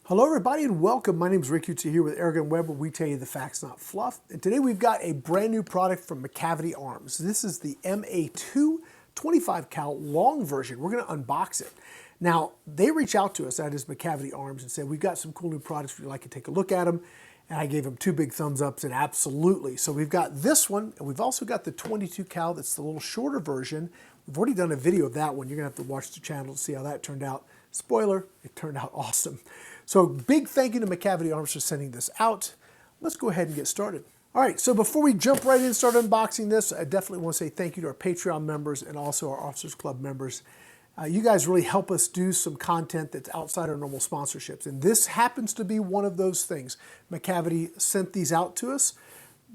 Hello everybody and welcome. My name is Rick Utze here with AirgunWeb, where we tell you the facts, not fluff. And today we've got a brand new product from Macavity Arms. This is the MA2 25 cal long version. We're going to unbox it. Now, they reached out to us, that is Macavity Arms, and said, we've got some cool new products. Would you like to take a look at them? And I gave them two big thumbs up and absolutely. So we've got this one, and we've also got the 22 cal. That's the little shorter version. We've already done a video of that one. You're going to have to watch the channel to see how that turned out. Spoiler, it turned out awesome. So big thank you to Macavity Arms for sending this out. Let's go ahead and get started. All right, so before we jump right in and start unboxing this, I definitely want to say thank you to our Patreon members and also our Officers Club members. You guys really help us do some content that's outside our normal sponsorships. And this happens to be one of those things. Macavity sent these out to us.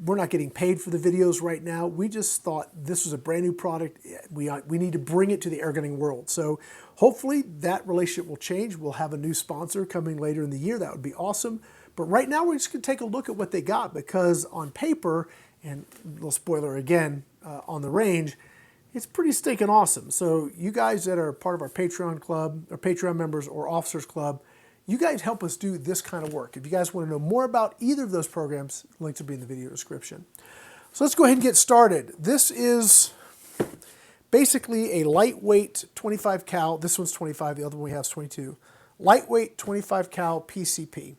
We're not getting paid for the videos right now. We just thought this was a brand new product. We need to bring it to the airgunning world. So hopefully that relationship will change. We'll have a new sponsor coming later in the year. That would be awesome. But right now we're just going to take a look at what they got, because on paper, and a little spoiler again, on the range, it's pretty stinking awesome. So you guys that are part of our Patreon club, or Patreon members or Officers Club, you guys help us do this kind of work. If you guys want to know more about either of those programs, links will be in the video description. So let's go ahead and get started. This is basically a lightweight 25 cal. This one's 25, the other one we have is 22. Lightweight 25 cal PCP.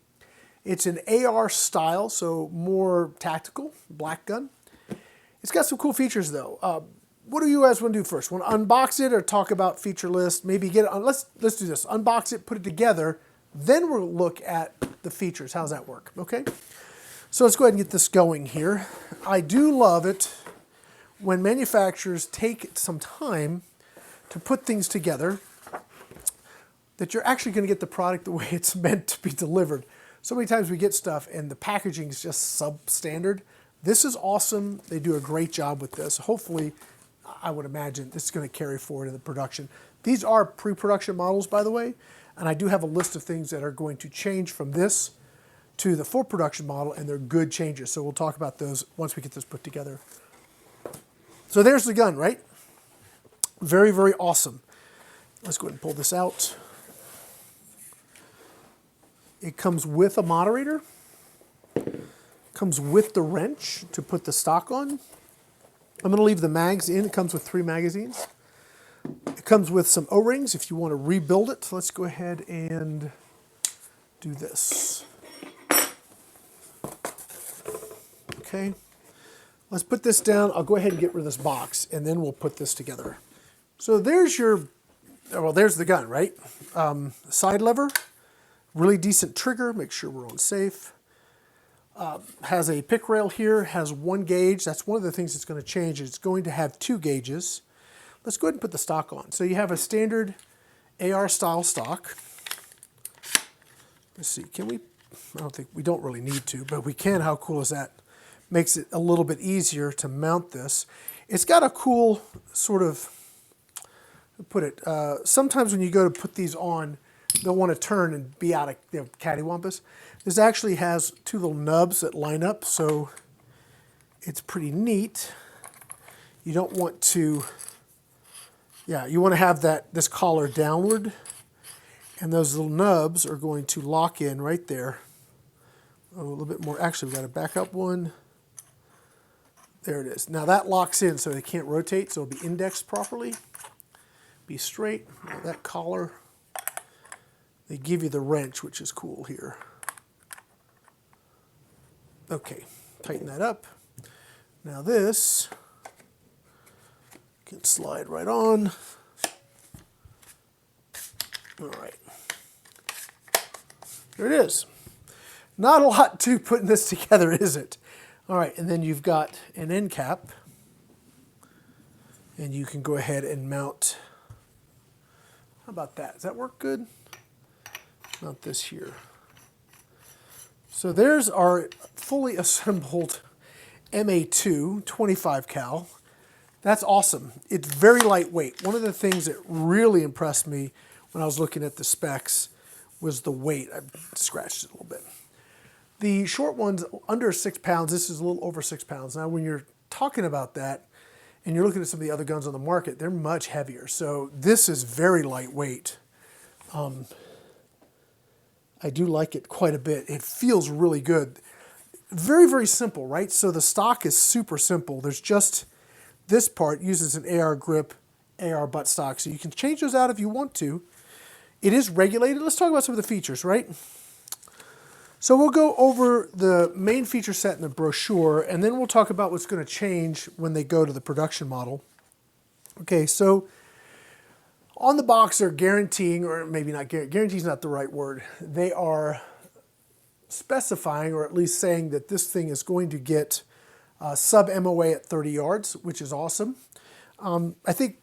It's an AR style, so more tactical, black gun. It's got some cool features though. What do you guys want to do first? Want to unbox it or talk about feature list? Maybe get it on, let's do this. Unbox it, put it together, then we'll look at the features. How's that work? Okay. So let's go ahead and get this going here. I do love it when manufacturers take some time to put things together, that you're actually going to get the product the way it's meant to be delivered. So many times we get stuff and the packaging is just substandard. This is awesome. They do a great job with this. Hopefully, I would imagine this is going to carry forward in the production. These are pre-production models, by the way, and I do have a list of things that are going to change from this to the full production model, and they're good changes. So we'll talk about those once we get this put together. So there's the gun, right? Very, very awesome. Let's go ahead and pull this out. It comes with a moderator. Comes with the wrench to put the stock on. I'm going to leave the mags in. It comes with 3 magazines. It comes with some O-rings if you want to rebuild it. Let's go ahead and do this. Okay. Let's put this down. I'll go ahead and get rid of this box, and then we'll put this together. So there's your, well, there's the gun, right? Side lever, really decent trigger. Make sure we're on safe. Has a pick rail here, has 1 gauge. That's one of the things that's going to change. It's going to have 2 gauges. Let's go ahead and put the stock on. So you have a standard AR style stock. Let's see, can we, I don't think, we don't really need to, but we can. How cool is that? Makes it a little bit easier to mount this. It's got a cool sort of, put it, sometimes when you go to put these on, they'll want to turn and be out of, cattywampus. This actually has 2 little nubs that line up, so it's pretty neat. You don't want to, you want to have this collar downward, and those little nubs are going to lock in right there. Oh, a little bit more. Actually, we've got a backup one. There it is. Now that locks in so they can't rotate, so it'll be indexed properly. Be straight. Now that collar, they give you the wrench, which is cool here. Okay, tighten that up. Now this can slide right on. All right. There it is. Not a lot to putting this together, is it? All right, and then you've got an end cap. And you can go ahead and mount. How about that? Does that work good? Mount this here. So there's our fully assembled MA2 25 cal. That's awesome. It's very lightweight. One of the things that really impressed me when I was looking at the specs was the weight. I scratched it a little bit. The short one's under 6 pounds. This is a little over 6 pounds. Now when you're talking about that and you're looking at some of the other guns on the market, they're much heavier. So this is very lightweight. I I do like it quite a bit. It feels really good. Very, very simple, right? So the stock is super simple. There's just this part uses an AR grip, AR buttstock. So you can change those out if you want to. It is regulated. Let's talk about some of the features, right? So we'll go over the main feature set in the brochure, and then we'll talk about what's going to change when they go to the production model. Okay, so on the box they're guaranteeing, or maybe not guarantee is not the right word. They are specifying, or at least saying, that this thing is going to get sub MOA at 30 yards, which is awesome. I think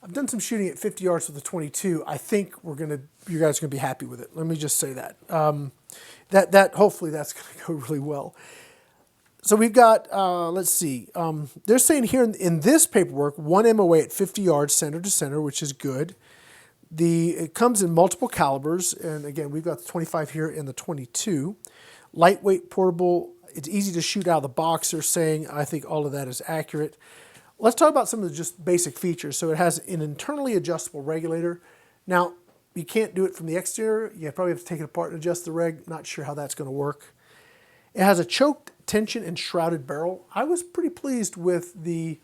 I've done some shooting at 50 yards with the 22. I think you guys are going to be happy with it. Let me just say that. Hopefully that's going to go really well. So we've got, let's see, they're saying here in this paperwork, 1 MOA at 50 yards center to center, which is good. It comes in multiple calibers, and again, we've got the 25 here and the 22. Lightweight, portable, it's easy to shoot out of the box, they're saying. I think all of that is accurate. Let's talk about some of the just basic features. So it has an internally adjustable regulator. Now, you can't do it from the exterior. You probably have to take it apart and adjust the reg. Not sure how that's going to work. It has a choked, tension, and shrouded barrel. I was pretty pleased with the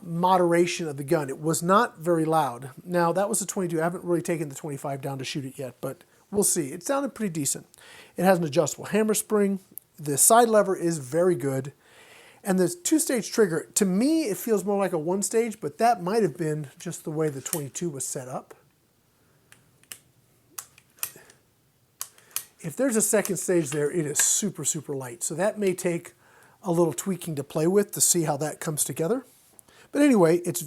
moderation of the gun. It was not very loud. Now, that was the 22. I haven't really taken the 25 down to shoot it yet, but we'll see. It sounded pretty decent. It has an adjustable hammer spring. The side lever is very good. And the two-stage trigger, to me, it feels more like a one-stage, but that might have been just the way the 22 was set up. If there's a second stage there, it is super, super light. So that may take a little tweaking to play with to see how that comes together. But anyway, it's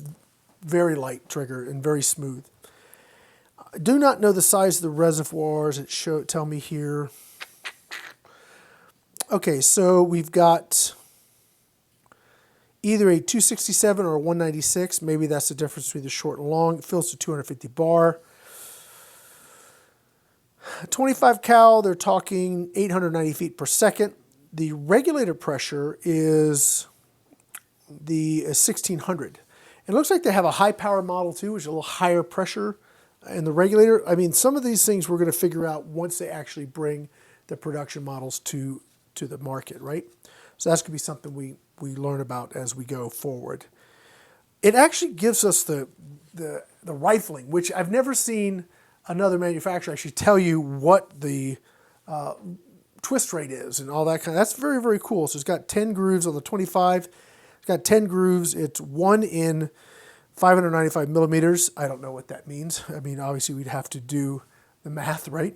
very light trigger and very smooth. I do not know the size of the reservoirs. Tell me here. Okay, so we've got either a 267 or a 196. Maybe that's the difference between the short and long. It fills to 250 bar. 25 cal, they're talking 890 feet per second. The regulator pressure is the 1600. It looks like they have a high power model too, which is a little higher pressure in the regulator. I mean, some of these things we're going to figure out once they actually bring the production models to the market, right? So that's going to be something we learn about as we go forward. It actually gives us the rifling, which I've never seen another manufacturer actually tell you what the twist rate is and all that kind of. That's very, very cool. So it's got 10 grooves on the 25. It's got 10 grooves. It's 1 in 595 millimeters. I don't know what that means. I mean, obviously we'd have to do the math, right?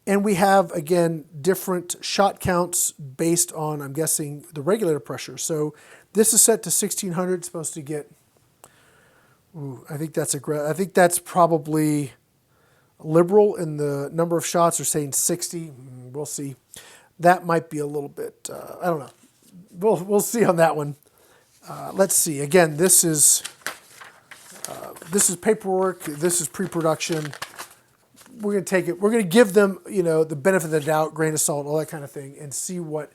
And we have, again, different shot counts based on, I'm guessing, the regulator pressure. So this is set to 1600. It's supposed to get, I think that's probably liberal in the number of shots. They're saying 60. We'll see. That might be a little bit, I don't know. We'll see on that one. Let's see. Again, this is paperwork. This is pre-production. We're going to take it. We're going to give them, the benefit of the doubt, grain of salt, all that kind of thing, and see what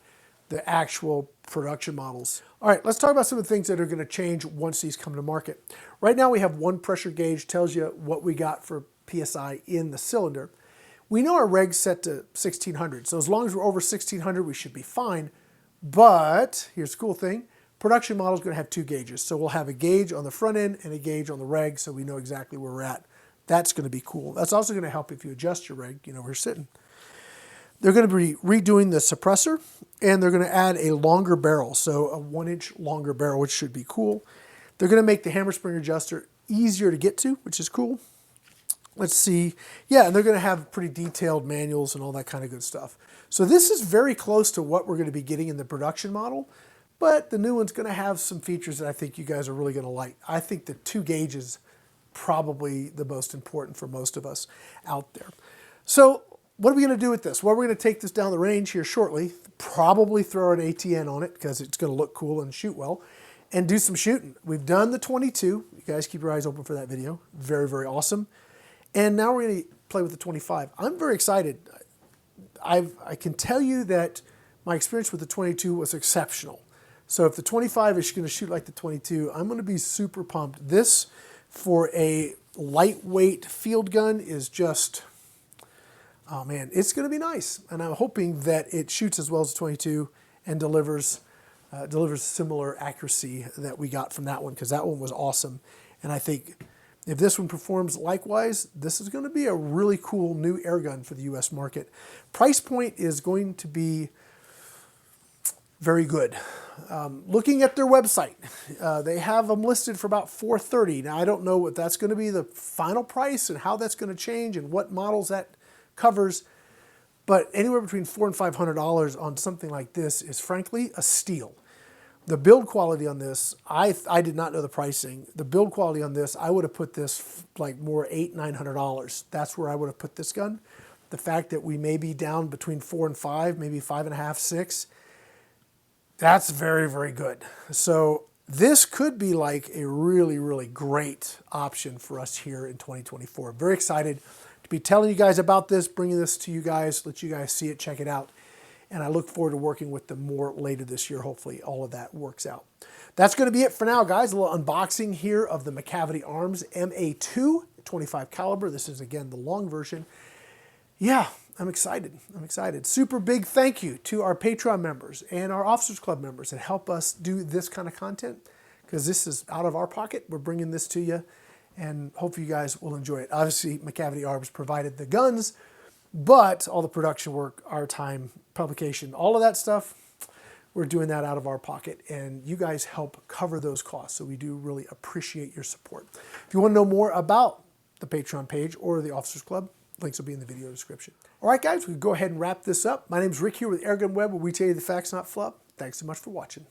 the actual production models. All right, let's talk about some of the things that are going to change once these come to market. Right now we have one pressure gauge, tells you what we got for PSI in the cylinder. We know our reg's set to 1600, so as long as we're over 1600, we should be fine. But here's the cool thing. Production model is going to have 2 gauges. So we'll have a gauge on the front end and a gauge on the reg, so we know exactly where we're at. That's going to be cool. That's also going to help if you adjust your reg, where you're sitting. They're going to be redoing the suppressor, and they're going to add a longer barrel, so a 1-inch longer barrel, which should be cool. They're going to make the hammer spring adjuster easier to get to, which is cool. Let's see. Yeah, and they're going to have pretty detailed manuals and all that kind of good stuff. So this is very close to what we're going to be getting in the production model, but the new one's going to have some features that I think you guys are really going to like. I think the 2 gauges probably the most important for most of us out there. So what are we going to do with this? Well, we're going to take this down the range here shortly, probably throw an ATN on it because it's going to look cool and shoot well, and do some shooting. We've done the 22. You guys keep your eyes open for that video. Very, very awesome. And now we're going to play with the 25. I'm very excited. I can tell you that my experience with the 22 was exceptional. So if the 25 is going to shoot like the 22, I'm going to be super pumped. This, for a lightweight field gun, is just, Oh man, it's going to be nice, and I'm hoping that it shoots as well as the 22 and delivers similar accuracy that we got from that one, because that one was awesome. And I think if this one performs likewise, this is going to be a really cool new air gun for the U.S. market. Price point is going to be very good. Looking at their website, they have them listed for about $430. Now I don't know what that's going to be the final price and how that's going to change and what models that covers, but anywhere between $400 and $500 on something like this is frankly a steal. The build quality on this, I did not know the pricing. The build quality on this, I would have put this like more $800, $900. That's where I would have put this gun. The fact that we may be down between 4 and 5, maybe 5.5, 6, that's very, very good. So this could be like a really, really great option for us here in 2024. Very excited to be telling you guys about this, bringing this to you guys, let you guys see it, check it out. And I look forward to working with them more later this year. Hopefully all of that works out. That's going to be it for now, guys. A little unboxing here of the Macavity Arms MA2 25 caliber. This is, again, the long version. Yeah, I'm excited. I'm excited. Super big thank you to our Patreon members and our Officers Club members that help us do this kind of content, because this is out of our pocket. We're bringing this to you, and hopefully you guys will enjoy it. Obviously, Macavity Arms provided the guns, but all the production work, our time, publication, all of that stuff, we're doing that out of our pocket, and you guys help cover those costs, so we do really appreciate your support. If you want to know more about the Patreon page or the Officers Club, links will be in the video description. All right, guys, we can go ahead and wrap this up. My name's Rick here with AirgunWeb, where we tell you the facts, not fluff. Thanks so much for watching.